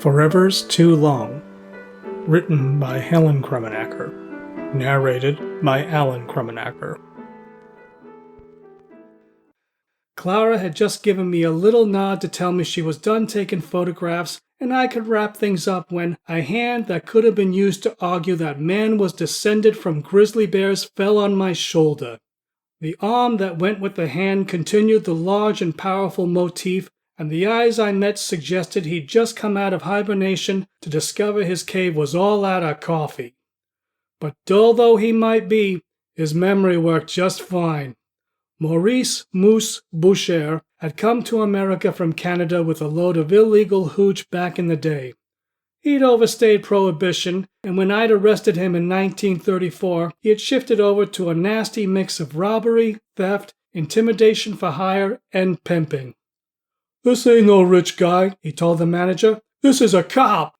Forever's Too Long, written by Helen Krummenacker, narrated by Alan Krummenacker. Clara had just given me a little nod to tell me she was done taking photographs and I could wrap things up when a hand that could have been used to argue that man was descended from grizzly bears fell on my shoulder. The arm that went with the hand continued the large and powerful motif, and the eyes I met suggested he'd just come out of hibernation to discover his cave was all out of coffee. But dull though he might be, his memory worked just fine. Maurice Moose Boucher had come to America from Canada with a load of illegal hooch back in the day. He'd overstayed Prohibition, and when I'd arrested him in 1934, he had shifted over to a nasty mix of robbery, theft, intimidation for hire, and pimping. "This ain't no rich guy," he told the manager. "This is a cop."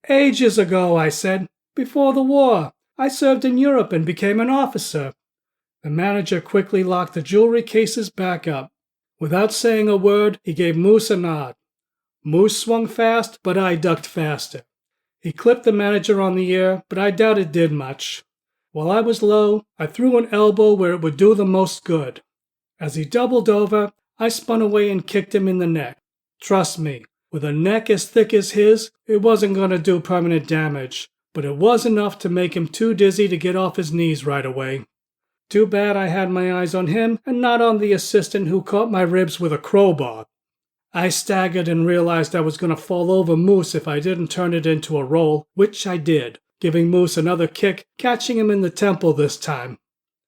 "Ages ago," I said. "Before the war. I served in Europe and became an officer." The manager quickly locked the jewelry cases back up. Without saying a word, he gave Moose a nod. Moose swung fast, but I ducked faster. He clipped the manager on the ear, but I doubt it did much. While I was low, I threw an elbow where it would do the most good. As he doubled over, I spun away and kicked him in the neck. Trust me, with a neck as thick as his, it wasn't going to do permanent damage, but it was enough to make him too dizzy to get off his knees right away. Too bad I had my eyes on him and not on the assistant who caught my ribs with a crowbar. I staggered and realized I was going to fall over Moose if I didn't turn it into a roll, which I did, giving Moose another kick, catching him in the temple this time.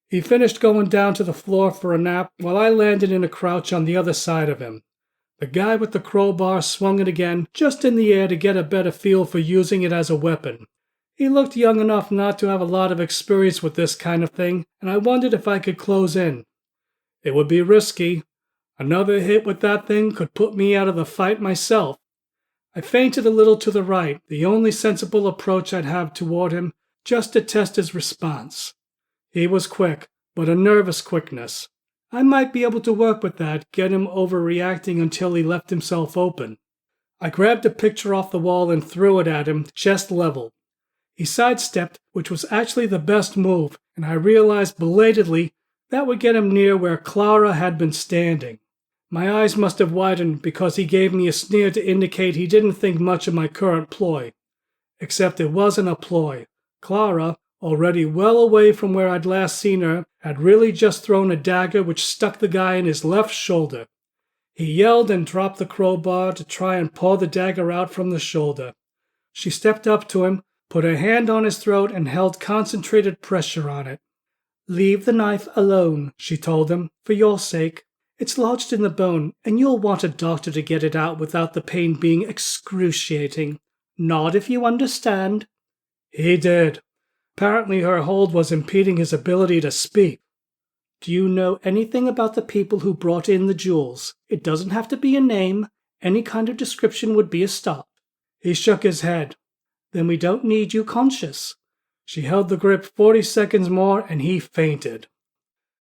He finished going down to the floor for a nap while I landed in a crouch on the other side of him. The guy with the crowbar swung it again, just in the air to get a better feel for using it as a weapon. He looked young enough not to have a lot of experience with this kind of thing, and I wondered if I could close in. It would be risky. Another hit with that thing could put me out of the fight myself. I feinted a little to the right, the only sensible approach I'd have toward him, just to test his response. He was quick, but a nervous quickness. I might be able to work with that, get him overreacting until he left himself open. I grabbed a picture off the wall and threw it at him, chest level. He sidestepped, which was actually the best move, and I realized belatedly that would get him near where Clara had been standing. My eyes must have widened because he gave me a sneer to indicate he didn't think much of my current ploy. Except it wasn't a ploy. Clara, already well away from where I'd last seen her, had really just thrown a dagger which stuck the guy in his left shoulder. He yelled and dropped the crowbar to try and pull the dagger out from the shoulder. She stepped up to him, put her hand on his throat, and held concentrated pressure on it. "Leave the knife alone," she told him, "for your sake. It's lodged in the bone, and you'll want a doctor to get it out without the pain being excruciating. Nod if you understand." He did. Apparently her hold was impeding his ability to speak. "Do you know anything about the people who brought in the jewels? It doesn't have to be a name. Any kind of description would be a start." He shook his head. "Then we don't need you conscious." She held the grip 40 seconds more, and he fainted.